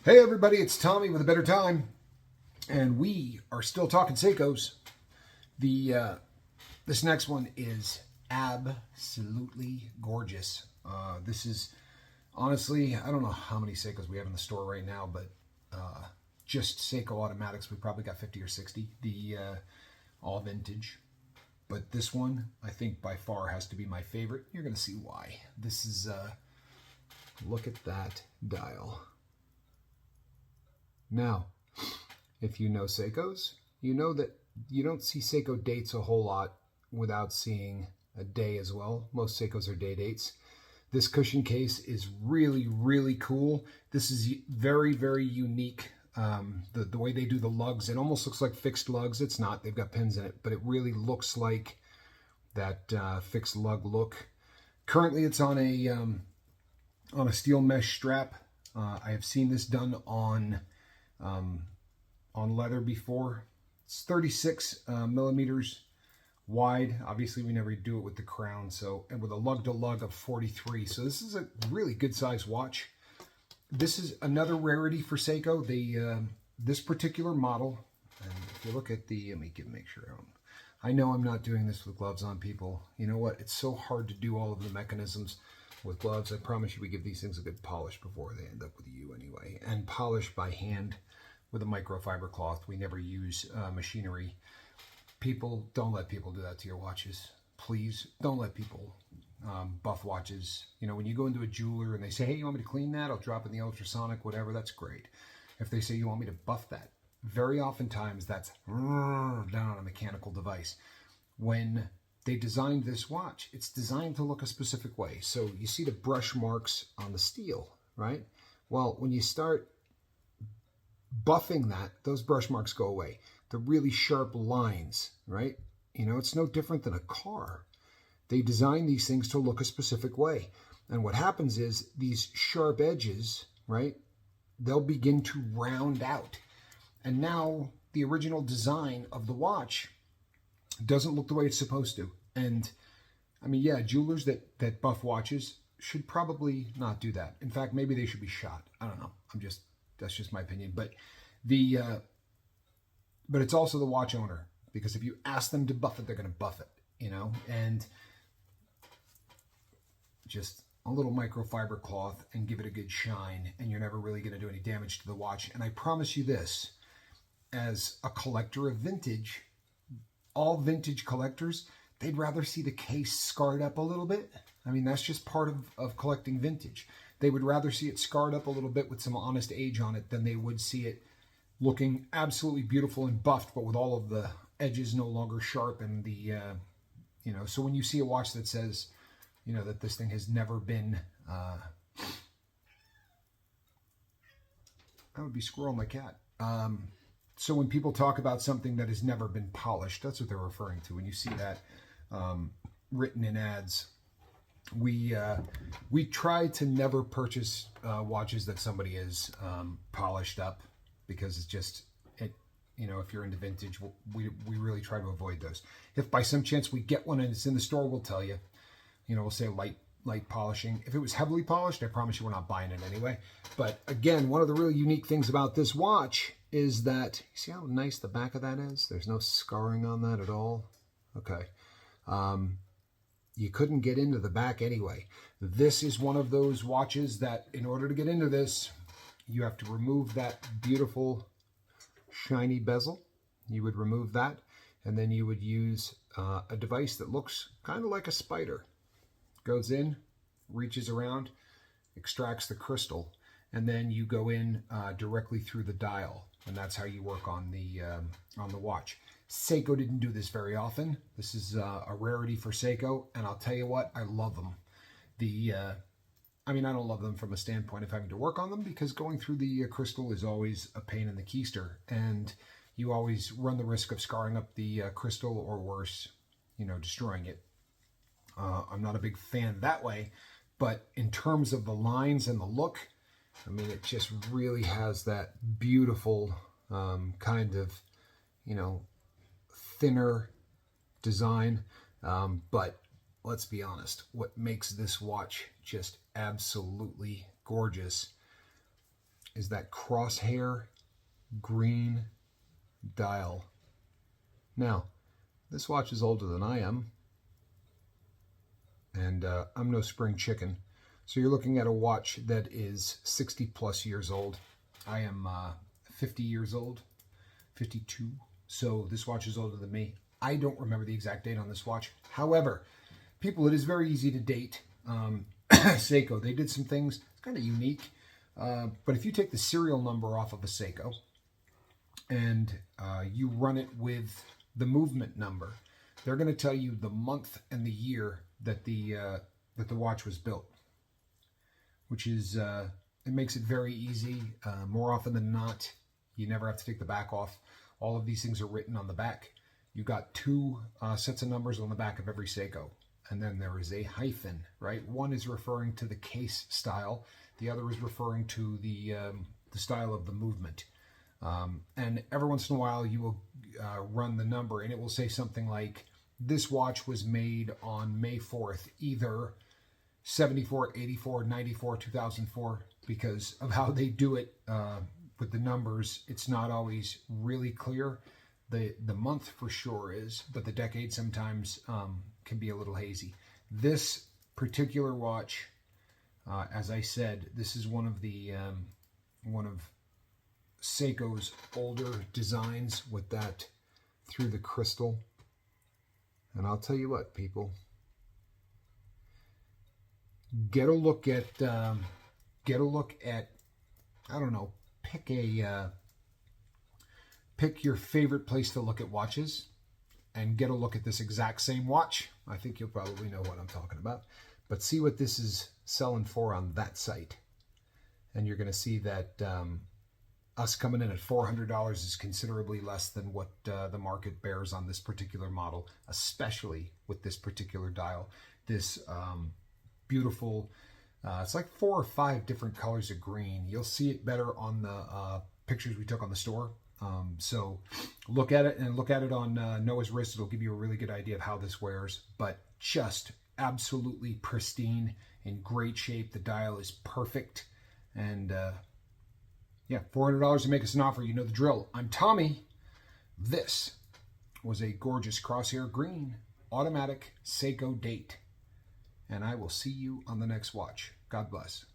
Hey everybody, it's Tommy with a better time, and we are still talking Seikos. This next one is absolutely gorgeous. This is honestly, I don't know how many Seikos we have in the store right now, but just Seiko automatics, we probably got 50 or 60. All vintage, but this one I think by far has to be my favorite. You're gonna see why. This is look at that dial. Now, if you know Seikos, you know that you don't see Seiko dates a whole lot without seeing a day as well. Most Seikos are day dates. This cushion case is really, really cool. This is very, very unique. The way they do the lugs, it almost looks like fixed lugs. It's not. They've got pins in it, but it really looks like that fixed lug look. Currently, it's on a steel mesh strap. I have seen this done on leather before. It's 36 millimeters wide. Obviously, we never do it with the crown, and with a lug-to-lug of 43. So this is a really good size watch. This is another rarity for Seiko. This particular model, and if you look at let me make sure I know I'm not doing this with gloves on, people. You know what? It's so hard to do all of the mechanisms with gloves. I promise you we give these things a good polish before they end up with you anyway. And polish by hand with a microfiber cloth. We never use machinery. People, don't let people do that to your watches. Please, don't let people buff watches. You know, when you go into a jeweler and they say, hey, you want me to clean that? I'll drop it in the ultrasonic, whatever, that's great. If they say you want me to buff that, very oftentimes that's down on a mechanical device. When they designed this watch, it's designed to look a specific way. So you see the brush marks on the steel, right? Well, when you start buffing that, those brush marks go away. The really sharp lines, right? You know, it's no different than a car. They design these things to look a specific way. And what happens is these sharp edges, right, they'll begin to round out. And now the original design of the watch doesn't look the way it's supposed to. And I mean, yeah, jewelers that buff watches should probably not do that. In fact, maybe they should be shot. I don't know. That's just my opinion. But but it's also the watch owner, because if you ask them to buff it, they're going to buff it, you know. And just a little microfiber cloth and give it a good shine, and you're never really going to do any damage to the watch. And I promise you this, as a collector of vintage, all vintage collectors, they'd rather see the case scarred up a little bit. I mean, that's just part of collecting vintage. They would rather see it scarred up a little bit with some honest age on it than they would see it looking absolutely beautiful and buffed, but with all of the edges no longer sharp and you know. So when you see a watch that says, you know, that this thing has never been, that would be Squirrel, my cat. So when people talk about something that has never been polished, that's what they're referring to. When you see that written in ads, we try to never purchase watches that somebody has polished up, because it's just, you know, if you're into vintage, we really try to avoid those. If by some chance we get one and it's in the store, we'll tell you. You know, we'll say light polishing. If it was heavily polished, I promise you we're not buying it anyway. But again, one of the really unique things about this watch is that, you see how nice the back of that is? There's no scarring on that at all. Okay. You couldn't get into the back anyway. This is one of those watches that in order to get into this, you have to remove that beautiful shiny bezel. You would remove that, and then you would use a device that looks kind of like a spider. Goes in, reaches around, extracts the crystal, and then you go in directly through the dial, and that's how you work on the watch. Seiko didn't do this very often. This is a rarity for Seiko, and I'll tell you what, I love them. I mean, I don't love them from a standpoint of having to work on them, because going through the crystal is always a pain in the keister, and you always run the risk of scarring up the crystal, or worse, you know, destroying it. I'm not a big fan that way, but in terms of the lines and the look, I mean, it just really has that beautiful kind of, you know, thinner design. But let's be honest, what makes this watch just absolutely gorgeous is that crosshair green dial. Now, this watch is older than I am, and I'm no spring chicken. So you're looking at a watch that is 60 plus years old. I am 50 years old, 52. So this watch is older than me. I don't remember the exact date on this watch. However, people, it is very easy to date. Seiko, they did some things, it's kind of unique. But if you take the serial number off of a Seiko and you run it with the movement number, they're going to tell you the month and the year that the watch was built, which is it makes it very easy. More often than not, you never have to take the back off. All of these things are written on the back. You got two sets of numbers on the back of every Seiko, and then there is a hyphen, right? One is referring to the case style, the other is referring to the style of the movement. And every once in a while, you will run the number, and it will say something like, this watch was made on May 4th, either 74, 84, 94, 2004, because of how they do it with the numbers. It's not always really clear. The month for sure is, but the decade sometimes can be a little hazy. This particular watch, as I said, this is one of Seiko's older designs with that through the crystal. And I'll tell you what, people, get a look at I don't know, pick your favorite place to look at watches and get a look at this exact same watch. I think you'll probably know what I'm talking about, but see what this is selling for on that site. And you're going to see that us coming in at $400 is considerably less than what the market bears on this particular model, especially with this particular dial. This beautiful, it's like 4 or 5 different colors of green. You'll see it better on the pictures we took on the store. So look at it, and look at it on Noah's wrist. It'll give you a really good idea of how this wears, but just absolutely pristine, in great shape. The dial is perfect. And yeah, $400 to make us an offer. You know the drill. I'm Tommy. This was a gorgeous crosshair green automatic Seiko date. And I will see you on the next watch. God bless.